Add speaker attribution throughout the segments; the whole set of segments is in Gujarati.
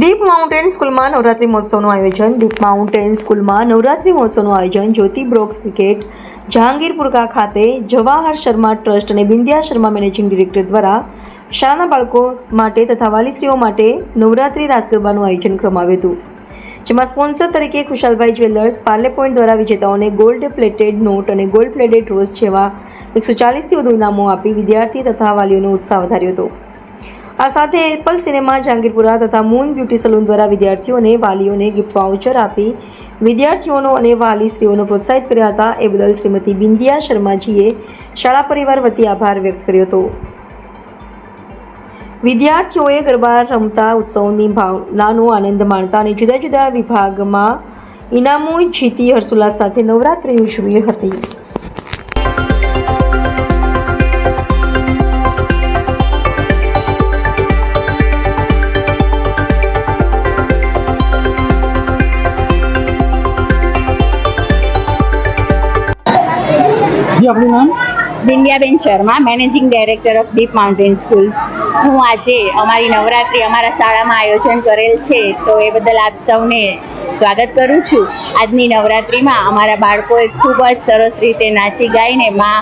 Speaker 1: દીપ માઉન્ટેન સ્કૂલમાં નવરાત્રી મહોત્સવનું આયોજન. દીપ માઉન્ટેન સ્કૂલમાં નવરાત્રી મહોત્સવનું આયોજન જ્યોતિ બ્રોક્સ ક્રિકેટ જહાંગીરપુરા ખાતે જવાહર શર્મા ટ્રસ્ટ અને બિંદિયા શર્મા મેનેજિંગ ડિરેક્ટર દ્વારા શાળાના બાળકો માટે તથા વાલીશ્રીઓ માટે નવરાત્રી રાસ ગરબાનું આયોજન કરવામાં આવ્યું હતું, જેમાં સ્પોન્સર તરીકે ખુશાલભાઈ જ્વેલર્સ, પાર્લે પોઈન્ટ દ્વારા વિજેતાઓને ગોલ્ડ પ્લેટેડ નોટ અને ગોલ્ડ પ્લેટેડ રોઝ જેવા 140થી વધુ ઇનામો આપી વિદ્યાર્થી તથા વાલીઓનો ઉત્સાહ વધાર્યો હતો. આ સાથે એપલ સિનેમા જહાંગીરપુરા તથા મૂન બ્યુટી સલૂન દ્વારા વિદ્યાર્થીઓને વાલીઓને ગિફ્ટ વાઉચર આપી વિદ્યાર્થીઓનો અને વાલીશ્રીઓનો પ્રોત્સાહિત કર્યા હતા. એ બદલ શ્રીમતી બિંદિયા શર્માજીએ શાળા પરિવાર વતી આભાર વ્યક્ત કર્યો હતો. વિદ્યાર્થીઓએ ગરબા રમતા ઉત્સવની ભાવનાનો આનંદ માણતા અને જુદા જુદા વિભાગમાં ઇનામો જીતી હર્ષોલ્લાસ સાથે નવરાત્રિ ઉજવી હતી.
Speaker 2: जी आपનું નામ?
Speaker 3: Bindiyaben Sharma, managing director of Deep mountain schools. હું આજે અમારી નવરાત્રિ અમારા શાળામાં આયોજન કરેલ છે, તો એ બદલ આપ સૌને સ્વાગત કરું છું. આજની નવરાત્રિમાં અમારા બાળકોએ ખૂબ જ સરસ રીતે નાચી ગાઈને માં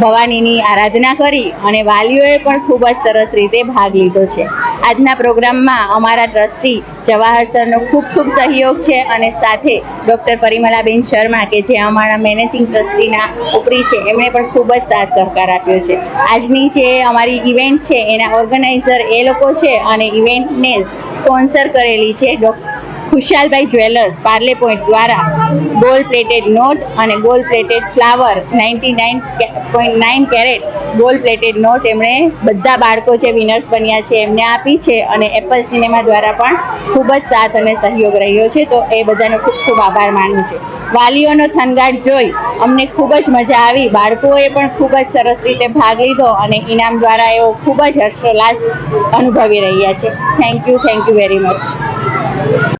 Speaker 3: ભવાનીની આરાધના કરી અને વાલીઓએ પણ ખૂબ જ સરસ રીતે ભાગ લીધો છે. આજના પ્રોગ્રામમાં અમારા ટ્રસ્ટી જવાહર સરનો ખૂબ ખૂબ સહયોગ છે અને સાથે ડૉક્ટર પરિમલાબેન શર્મા કે જે અમારા મેનેજિંગ ટ્રસ્ટીના ઉપરી છે, એમણે પણ ખૂબ જ સાથ સહકાર આપ્યો છે. આજની જે અમારી ઇવેન્ટ છે એના ઓર્ગેનાઇઝર એ લોકો છે અને ઇવેન્ટને સ્પોન્સર કરેલી છે ખુશાલભાઈ જ્વેલર્સ, પાર્લે પોઈન્ટ દ્વારા ગોલ્ડ પ્લેટેડ નોટ અને gold plated flower 99.9 carat gold plated note એમણે બધા બાળકો જે વિનર્સ બન્યા છે એમને આપી છે અને એપલ સિનેમા દ્વારા પણ ખૂબ જ સાથ અને સહયોગ રહ્યો છે, તો એ બધાનો ખૂબ ખૂબ આભાર માનું છે. વાલીઓનો થનગાટ જોઈ અમને ખૂબ જ મજા આવી. બાળકોએ પણ ખૂબ જ સરસ રીતે ભાગ લીધો અને ઇનામ દ્વારા એઓ ખૂબ જ હર્ષોલ્લાસ અનુભવી રહ્યા છે. Thank you very much.